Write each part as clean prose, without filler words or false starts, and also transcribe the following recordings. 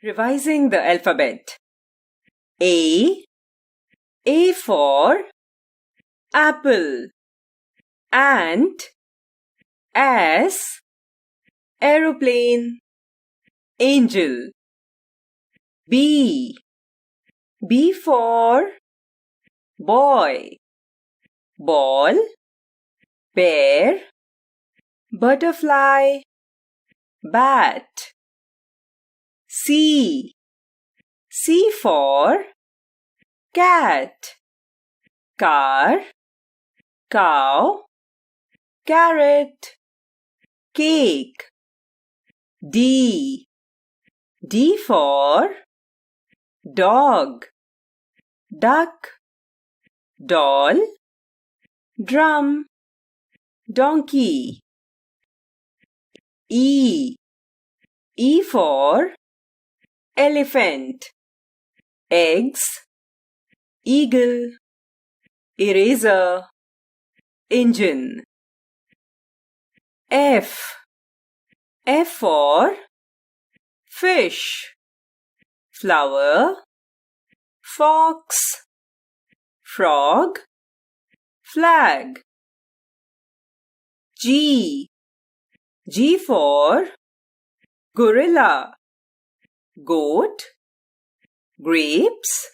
Revising the alphabet. A for apple. Ant. Aeroplane. Angel. B for boy. Ball. Bear. Butterfly. Bat. C for cat. Car. Cow. Carrot. Cake. D for dog. Duck. Doll. Drum. Donkey. E for elephant. Eggs. Eagle. Eraser. Engine. F for fish. Flower. Fox. Frog. Flag. G for gorilla. Goat. Grapes.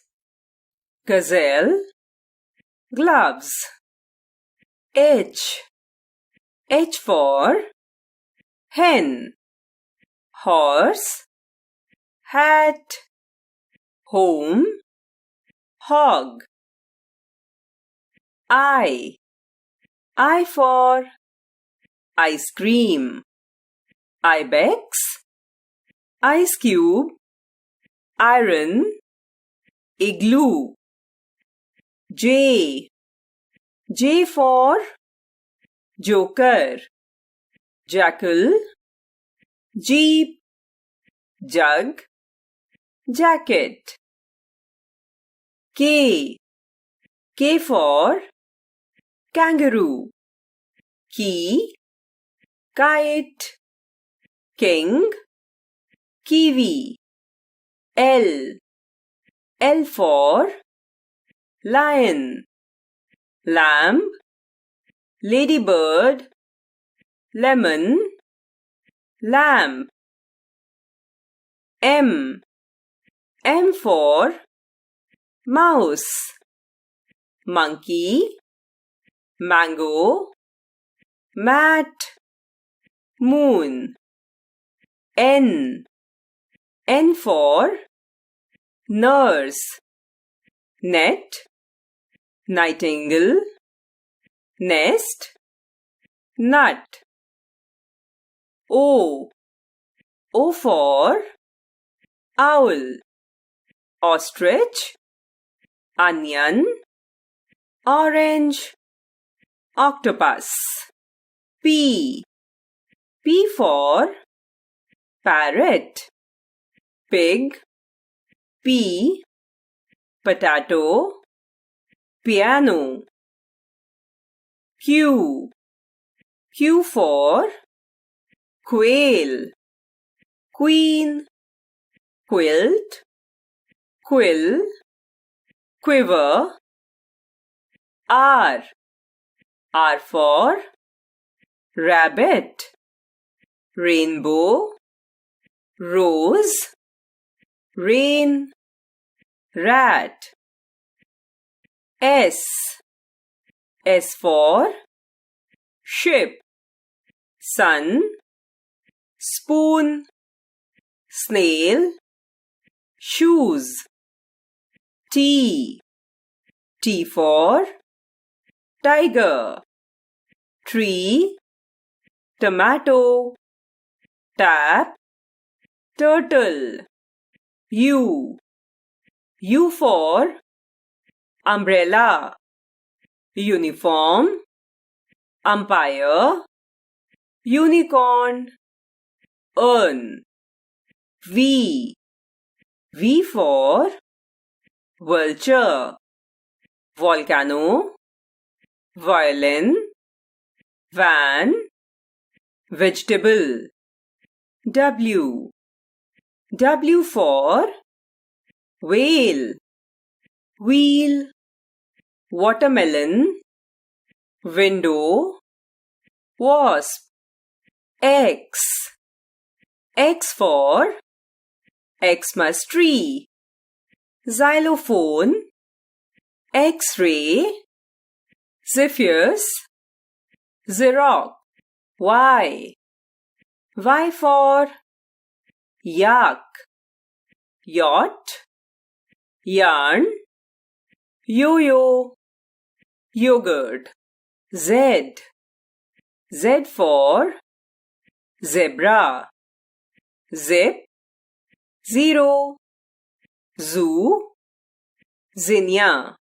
Gazelle. Gloves. H for hen. Horse. Hat. Home. Hog. I for ice cream. Ibex. Ice cube. Iron. Igloo. J for joker. Jackal. Jeep. Jug. Jacket. K for kangaroo. Key. Kite. King. Kiwi. L for lion. Lamb. Ladybird. Lemon. Lamp. M for mouse. Monkey. Mango. Mat. Moon. N for nurse. Net. Nightingale. Nest. Nut. O for owl. Ostrich. Onion. Orange. Octopus. P for parrot. Pig. Pea. Potato. Piano. Q for quail. Queen. Quilt. Quill. Quiver. R for rabbit. Rainbow. Rose. Rain. Rat. S for ship. Sun. Spoon. Snail. Shoes. T for tiger. Tree. Tomato. Tap. Turtle. U for umbrella. Uniform. Umpire. Unicorn. Urn. V for vulture. Volcano. Violin. Van. Vegetable. W W for whale, wheel, watermelon, window, wasp. X, X for Xmas tree, xylophone, X-ray, Zephyrs, Xerox. Y, Y for yak, yacht, yarn, yo-yo, yogurt. Z, Z for zebra, zip, zero, zoo, zinnia.